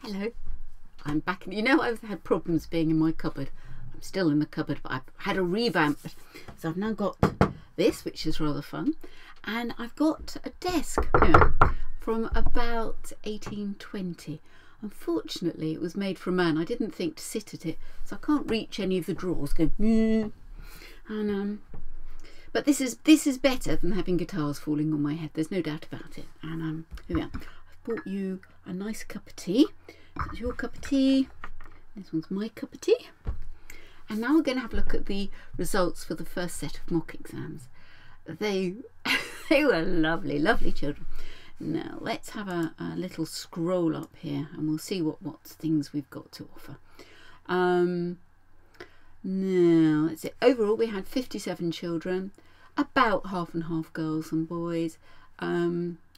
Hello, I'm back. You know, I've had problems being in my cupboard. I'm still in the cupboard, but I've had a revamp. So I've now got this, which is rather fun. And I've got a desk from about 1820. Unfortunately, it was made for a man. I didn't think to sit at it, so I can't reach any of the drawers. But this is better than having guitars falling on my head. There's no doubt about it. And here we are. I've bought you a nice cup of tea. That's your cup of tea. This one's my cup of tea. And now we're going to have a look at the results for the first set of mock exams. They were lovely, lovely children. Now let's have a little scroll up here and we'll see what things we've got to offer. Now let's see. Overall we had 57 children, about half and half girls and boys.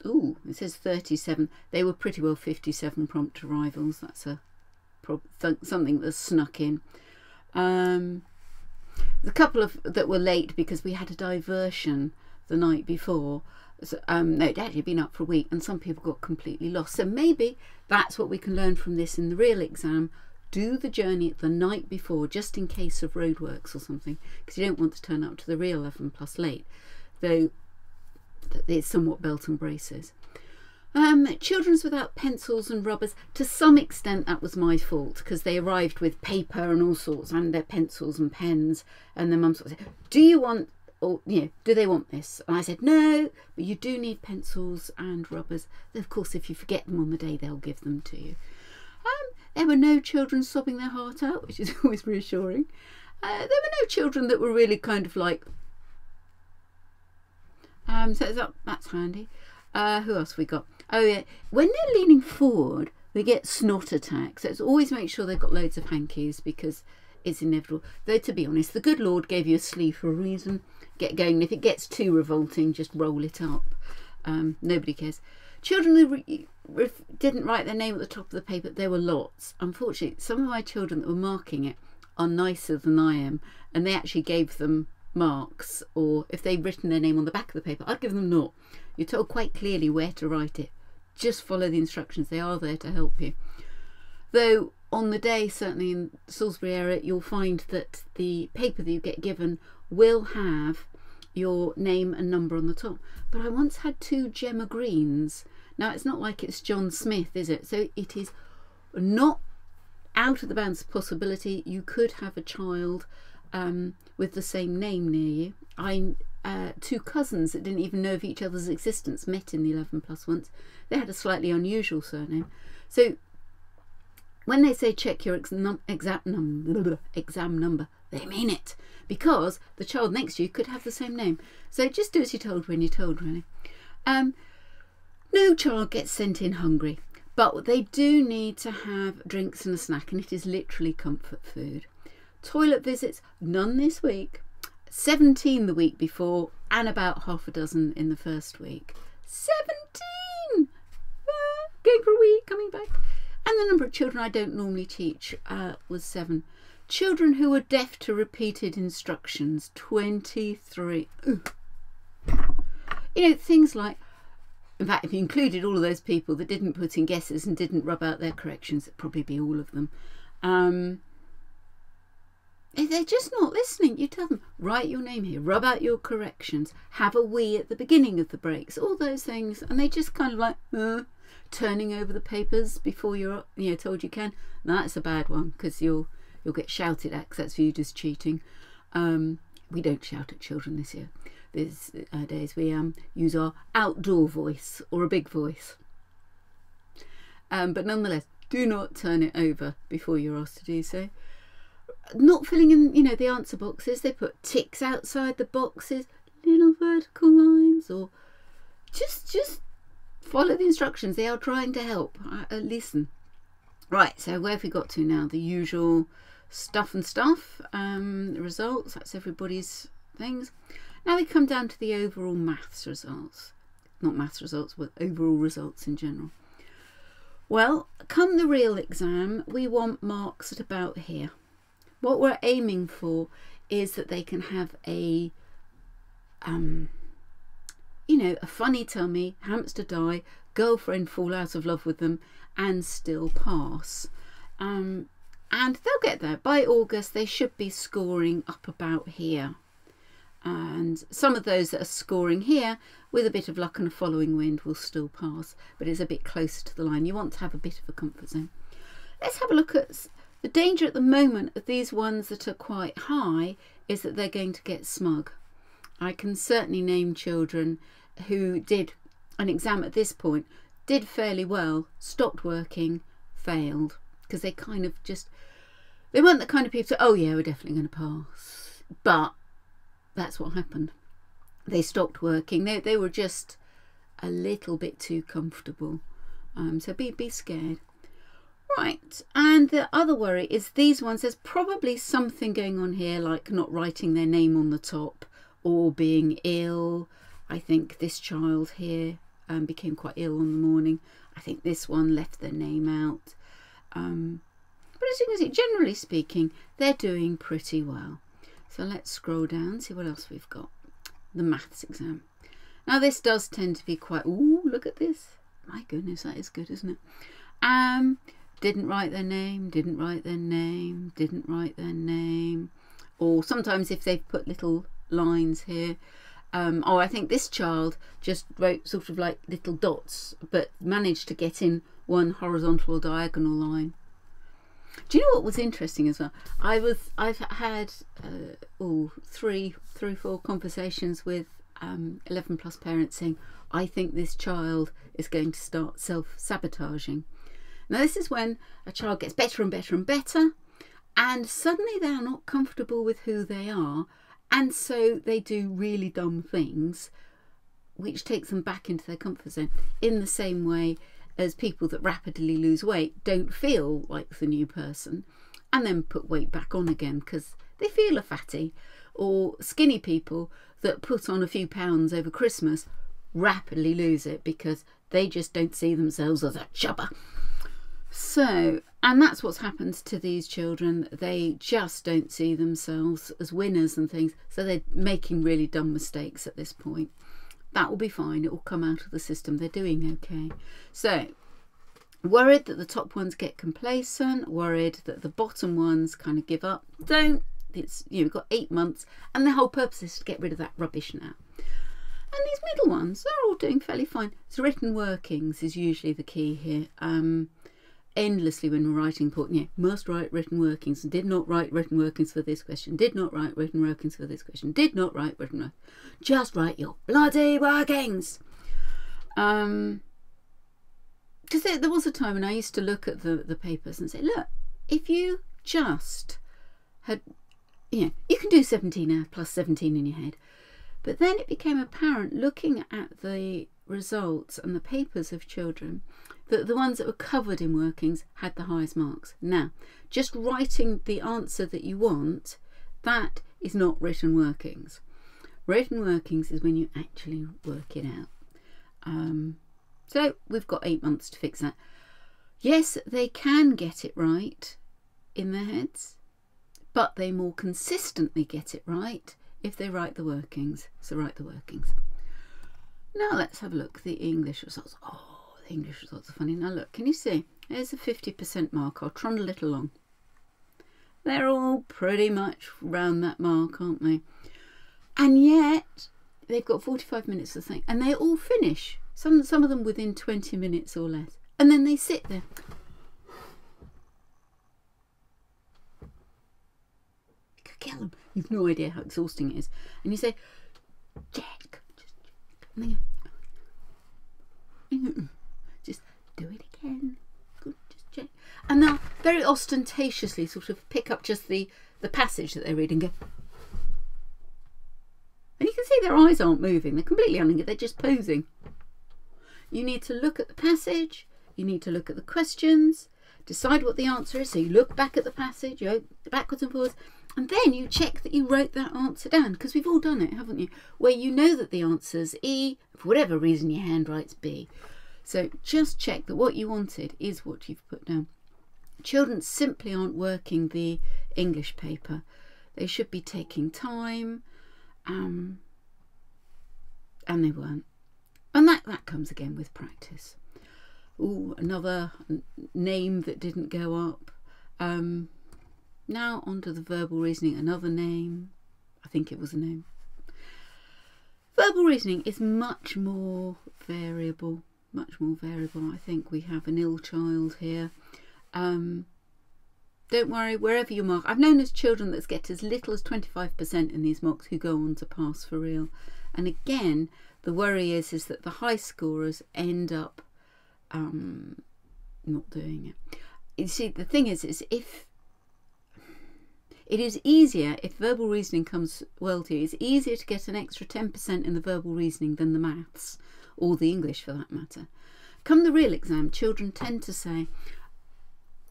Oh, it says 37. They were pretty well 57 prompt arrivals. That's something that's snuck in. The couple of that were late because we had a diversion the night before. So, no, it had actually been up for a week and some people got completely lost. So maybe that's what we can learn from this in the real exam. Do the journey the night before, just in case of roadworks or something, because you don't want to turn up to the real 11 plus late, though it's somewhat belt and braces. Children's without pencils and rubbers, to some extent that was my fault, because they arrived with paper and all sorts and their pencils and pens, and their mum sort of said, do you want, or do they want this? And I said no, but you do need pencils and rubbers. Of course, if you forget them on the day, they'll give them to you. There were no children sobbing their heart out, which is always reassuring. There were no children that were really kind of like so that's handy. Who else we got? Oh yeah, when they're leaning forward they get snot attacks, so it's always make sure they've got loads of hankies because it's inevitable. Though to be honest, the good Lord gave you a sleeve for a reason. Get going, and if it gets too revolting just roll it up. Nobody cares. Children who didn't write their name at the top of the paper, there were lots. Unfortunately, some of my children that were marking it are nicer than I am, and they actually gave them marks, or if they'd written their name on the back of the paper, I'd give them naught. You're told quite clearly where to write it. Just follow the instructions. They are there to help you. Though on the day, certainly in the Salisbury area, you'll find that the paper that you get given will have your name and number on the top. But I once had 2 Gemma Greens. Now it's not like it's John Smith, is it? So it is not out of the bounds of possibility you could have a child with the same name near you. 2 cousins that didn't even know of each other's existence met in the 11 plus once. They had a slightly unusual surname. So when they say check your exam number, they mean it, because the child next to you could have the same name. So just do as you're told when you're told, really. No child gets sent in hungry, but they do need to have drinks and a snack, and it is literally comfort food. Toilet visits, none this week. 17 the week before, and about half a dozen in the first week. 17! Going for a week, coming back. And the number of children I don't normally teach was 7. Children who were deaf to repeated instructions, 23. Ooh. Things like, in fact, if you included all of those people that didn't put in guesses and didn't rub out their corrections, it'd probably be all of them. They're just not listening. You tell them, write your name here, rub out your corrections, have a wee at the beginning of the breaks, all those things, and they just kind of like turning over the papers before you're told you can. That's a bad one, because you'll get shouted at, because that's viewed as cheating. We don't shout at children this year. These days we use our outdoor voice or a big voice. But nonetheless, do not turn it over before you're asked to do so. Not filling in, the answer boxes. They put ticks outside the boxes, little vertical lines, or just follow the instructions. They are trying to help. Listen. Right, so where have we got to now? The usual stuff, results. That's everybody's things. Now we come down to the overall maths results. Not maths results, but overall results in general. Well, come the real exam, we want marks at about here. What we're aiming for is that they can have a a funny tummy, hamster die, girlfriend fall out of love with them, and still pass. And they'll get there. By August, they should be scoring up about here. And some of those that are scoring here, with a bit of luck and a following wind, will still pass. But it's a bit closer to the line. You want to have a bit of a comfort zone. Let's have a look at the danger at the moment of these ones that are quite high is that they're going to get smug. I can certainly name children who did an exam at this point, did fairly well, stopped working, failed. Because they kind of they weren't the kind of people to, oh yeah, we're definitely going to pass. But that's what happened. They stopped working. They were just a little bit too comfortable. So be scared. Right, and the other worry is these ones, there's probably something going on here, like not writing their name on the top or being ill. I think this child here became quite ill in the morning. I think this one left their name out. But as you can see, generally speaking, they're doing pretty well. So let's scroll down, see what else we've got. The maths exam. Now this does tend to be quite, ooh, look at this. My goodness, that is good, isn't it? Didn't write their name, didn't write their name, didn't write their name. Or sometimes if they've put little lines here. I think this child just wrote sort of like little dots, but managed to get in one horizontal or diagonal line. Do you know what was interesting as well? I've had 4 conversations with 11 plus parents saying, I think this child is going to start self-sabotaging. Now this is when a child gets better and better and better, and suddenly they are not comfortable with who they are, and so they do really dumb things, which takes them back into their comfort zone, in the same way as people that rapidly lose weight don't feel like the new person and then put weight back on again because they feel a fatty. Or skinny people that put on a few pounds over Christmas rapidly lose it because they just don't see themselves as a chubber. So, and that's what's happened to these children. They just don't see themselves as winners and things, so they're making really dumb mistakes at this point. That will be fine, it will come out of the system, they're doing okay. So, worried that the top ones get complacent, worried that the bottom ones kind of give up. Don't, it's, you've got 8 months, and the whole purpose is to get rid of that rubbish now. And these middle ones, they're all doing fairly fine. So written workings is usually the key here. Endlessly when we're writing, must write written workings, did not write written workings for this question, did not write written workings for this question, did not write written workings. Just write your bloody workings. Because there was a time when I used to look at the papers and say, look, if you just had, you can do 17 plus 17 in your head. But then it became apparent, looking at the results and the papers of children, that the ones that were covered in workings had the highest marks. Now, just writing the answer that you want, that is not written workings. Written workings is when you actually work it out. So we've got 8 months to fix that. Yes, they can get it right in their heads, but they more consistently get it right if they write the workings. So write the workings. Now let's have a look at the English results. Oh, the English results are funny. Now look, can you see? There's a 50% mark. I'll trundle it along. They're all pretty much round that mark, aren't they? And yet they've got 45 minutes to think, and they all finish. Some of them within 20 minutes or less. And then they sit there. You could kill them. You've no idea how exhausting it is. And you say, check. And they go, just do it again. Good, just check. And they'll very ostentatiously sort of pick up just the passage that they're reading and go. And you can see their eyes aren't moving. They're completely unengaged. They're just posing. You need to look at the passage. You need to look at the questions. Decide what the answer is. So you look back at the passage. You go backwards and forwards. And then you check that you wrote that answer down. Because we've all done it, haven't you? Where you know that the answer's E. For whatever reason, your hand writes B. So just check that what you wanted is what you've put down. Children simply aren't working the English paper. They should be taking time. And they weren't. And that comes again with practice. Ooh, another name that didn't go up. Now onto the verbal reasoning, another name. I think it was a name. Verbal reasoning is much more variable, I think we have an ill child here. Don't worry, wherever you mark. I've known there's children that get as little as 25% in these mocks who go on to pass for real. And again, the worry is that the high scorers end up not doing it. You see, the thing is if it is easier, if verbal reasoning comes well to you, it's easier to get an extra 10% in the verbal reasoning than the maths, or the English for that matter. Come the real exam, children tend to say,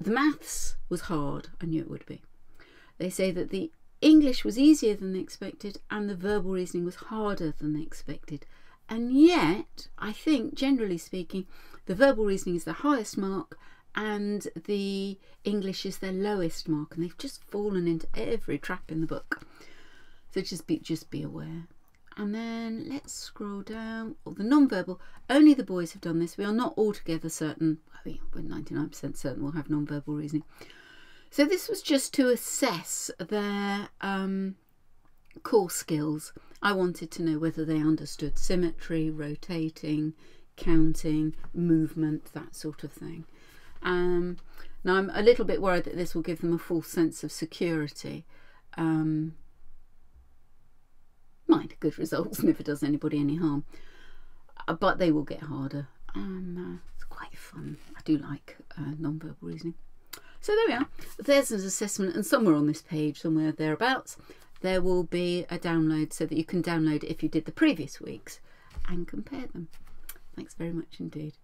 the maths was hard, I knew it would be. They say that the English was easier than they expected and the verbal reasoning was harder than they expected. And yet, I think, generally speaking, the verbal reasoning is the highest mark and the English is their lowest mark, and they've just fallen into every trap in the book. So just be aware. And then let's scroll down. The non-verbal, only the boys have done this. We are not altogether certain. I mean, we're 99% certain we'll have non-verbal reasoning. So this was just to assess their core skills. I wanted to know whether they understood symmetry, rotating, counting, movement, that sort of thing. Now I'm a little bit worried that this will give them a false sense of security. Mind, good results never does anybody any harm, but they will get harder. It's quite fun. I do like non-verbal reasoning. So there we are. There's an assessment, and somewhere on this page, somewhere thereabouts, there will be a download so that you can download it if you did the previous weeks and compare them. Thanks very much indeed.